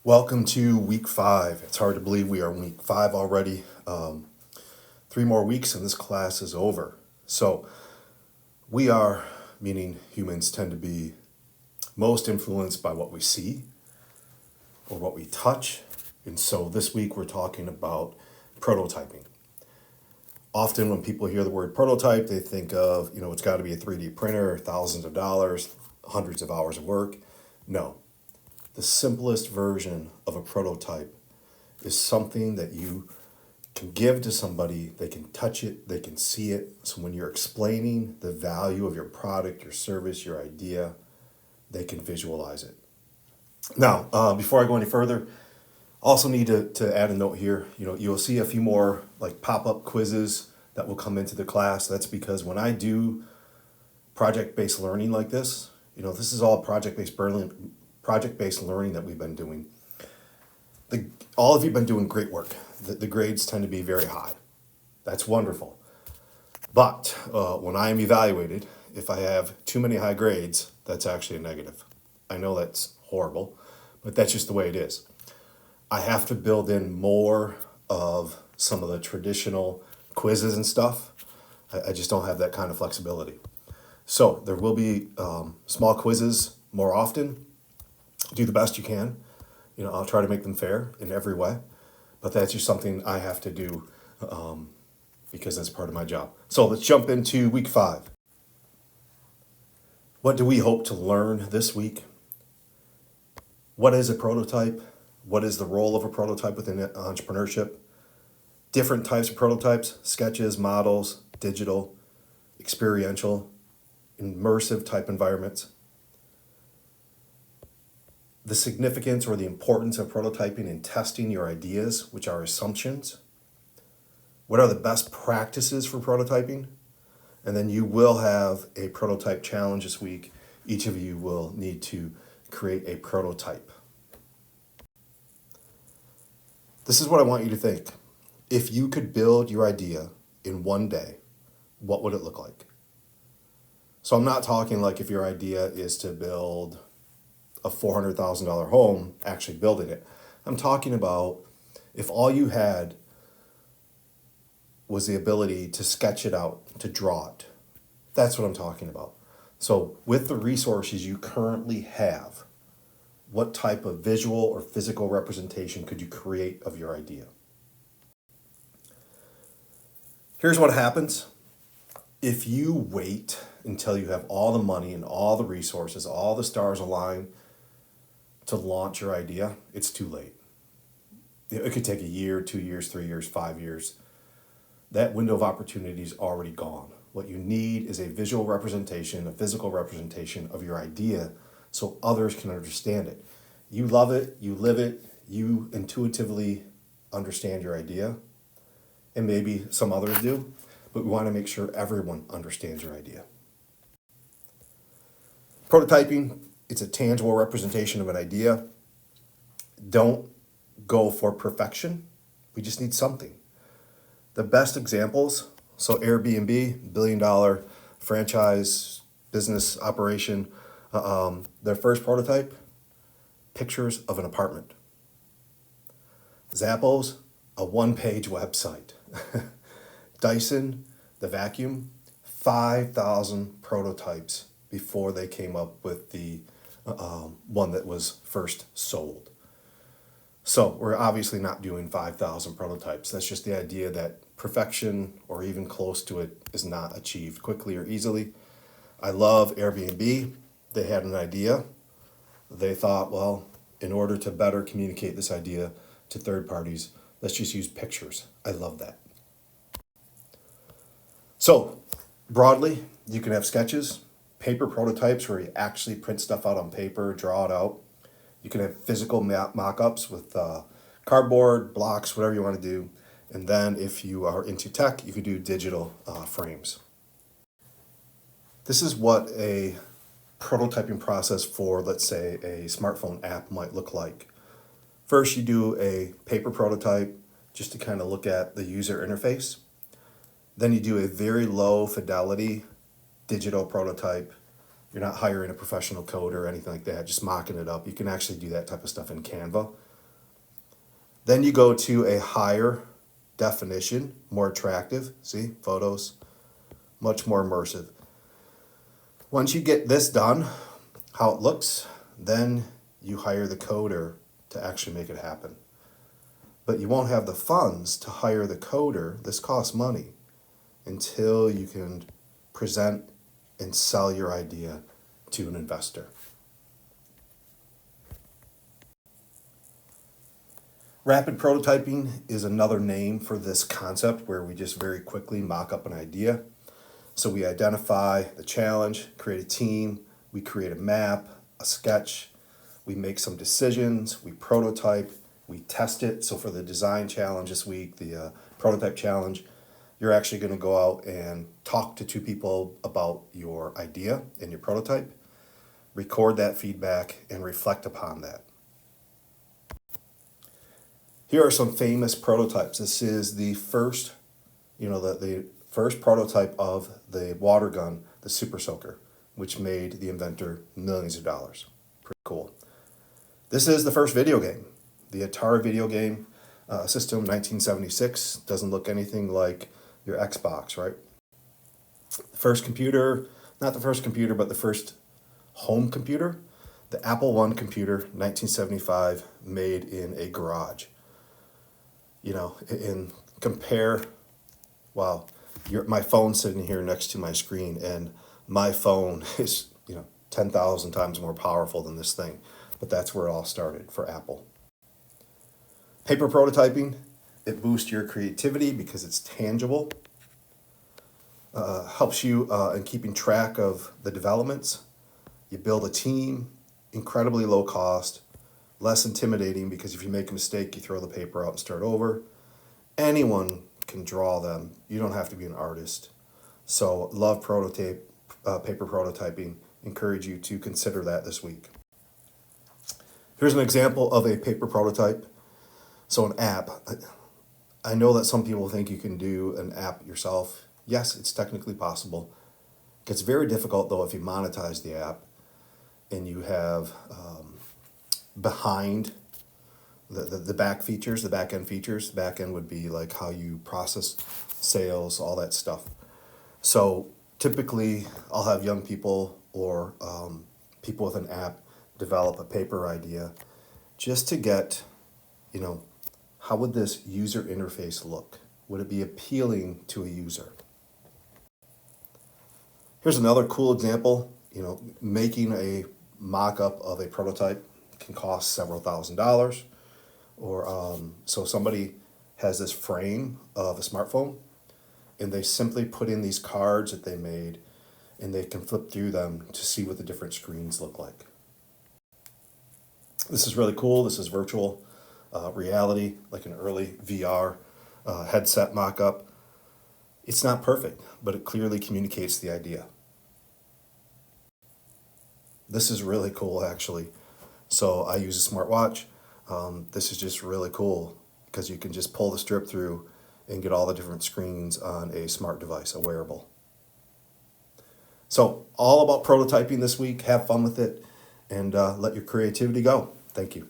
Welcome to week 5. It's hard to believe we are in week 5 already. 3 more weeks and this class is over. So, we are, meaning humans, tend to be most influenced by what we see or what we touch. And so, this week we're talking about prototyping. Often, when people hear the word prototype, they think of, it's got to be a 3D printer, thousands of dollars, hundreds of hours of work. No, the simplest version of a prototype is something that you can give to somebody, they can touch it, they can see it. So when you're explaining the value of your product, your service, your idea, they can visualize it. Now, before I go any further, also need to add a note here. You'll see a few more like pop-up quizzes that will come into the class. That's because when I do project-based learning like this, this is all project-based learning that we've been doing. All of you have been doing great work. The grades tend to be very high. That's wonderful. But when I am evaluated, if I have too many high grades, that's actually a negative. I know that's horrible, but that's just the way it is. I have to build in more of some of the traditional quizzes and stuff. I just don't have that kind of flexibility. So there will be small quizzes more often. Do the best you can. I'll try to make them fair in every way, but that's just something I have to do because that's part of my job. So let's jump into week 5. What do we hope to learn this week? What is a prototype? What is the role of a prototype within entrepreneurship? Different types of prototypes: sketches, models, digital, experiential, immersive type environments. The significance or the importance of prototyping and testing your ideas, which are assumptions. What are the best practices for prototyping? And then you will have a prototype challenge this week. Each of you will need to create a prototype. This is what I want you to think. If you could build your idea in one day, what would it look like? So I'm not talking like if your idea is to build a $400,000 home, actually building it. I'm talking about if all you had was the ability to sketch it out, to draw it. That's what I'm talking about. So with the resources you currently have, what type of visual or physical representation could you create of your idea? Here's what happens. If you wait until you have all the money and all the resources, all the stars align to launch your idea, it's too late. It could take a year, 2 years, 3 years, 5 years. That window of opportunity is already gone. What you need is a visual representation, a physical representation of your idea so others can understand it. You love it, you live it, you intuitively understand your idea, and maybe some others do, but we want to make sure everyone understands your idea. Prototyping, it's a tangible representation of an idea. Don't go for perfection. We just need something. The best examples, so Airbnb, billion-dollar franchise business operation, their first prototype, pictures of an apartment. Zappos, a one-page website. Dyson, the vacuum, 5,000 prototypes before they came up with the one that was first sold. So we're obviously not doing 5,000 prototypes. That's just the idea that perfection or even close to it is not achieved quickly or easily. I love Airbnb. They had an idea. They thought, well, in order to better communicate this idea to third parties, let's just use pictures. I love that. So broadly, you can have sketches, paper prototypes where you actually print stuff out on paper, draw it out. You can have physical mock-ups with cardboard, blocks, whatever you want to do. And then if you are into tech, you could do digital frames. This is what a prototyping process for, let's say, a smartphone app might look like. First, you do a paper prototype just to kind of look at the user interface. Then you do a very low fidelity digital prototype. You're not hiring a professional coder or anything like that, just mocking it up. You can actually do that type of stuff in Canva. Then you go to a higher definition, more attractive, see, photos, much more immersive. Once you get this done, how it looks, then you hire the coder to actually make it happen. But you won't have the funds to hire the coder, this costs money, until you can present and sell your idea to an investor. Rapid prototyping is another name for this concept where we just very quickly mock up an idea. So we identify the challenge, create a team, we create a map, a sketch, we make some decisions, we prototype, we test it. So for the design challenge this week, the prototype challenge, you're actually going to go out and talk to two people about your idea and your prototype, record that feedback, and reflect upon that. Here are some famous prototypes. This is the first, the first prototype of the water gun, the Super Soaker, which made the inventor millions of dollars. Pretty cool. This is the first video game, the Atari video game system, 1976. Doesn't look anything like your Xbox, right? First computer, not the first computer, but the first home computer, the Apple I computer, 1975, made in a garage. And compare, wow, my phone's sitting here next to my screen, and my phone is, 10,000 times more powerful than this thing. But that's where it all started for Apple. Paper prototyping, it boosts your creativity because it's tangible. Helps you in keeping track of the developments. You build a team, incredibly low cost, less intimidating because if you make a mistake, you throw the paper out and start over. Anyone can draw them. You don't have to be an artist. So love paper prototyping. Encourage you to consider that this week. Here's an example of a paper prototype. So an app. I know that some people think you can do an app yourself. Yes, it's technically possible. It gets very difficult though if you monetize the app and you have behind the back features, the back end features. The back end would be like how you process sales, all that stuff. So typically I'll have young people or people with an app develop a paper idea just to get, how would this user interface look? Would it be appealing to a user? Here's another cool example. Making a mock-up of a prototype can cost several $1,000s. Or so somebody has this frame of a smartphone, and they simply put in these cards that they made, and they can flip through them to see what the different screens look like. This is really cool. This is virtual reality, like an early VR headset mock-up. It's not perfect, but it clearly communicates the idea. This is really cool, actually. So I use a smartwatch. This is just really cool because you can just pull the strip through and get all the different screens on a smart device, a wearable. So all about prototyping this week. Have fun with it and let your creativity go. Thank you.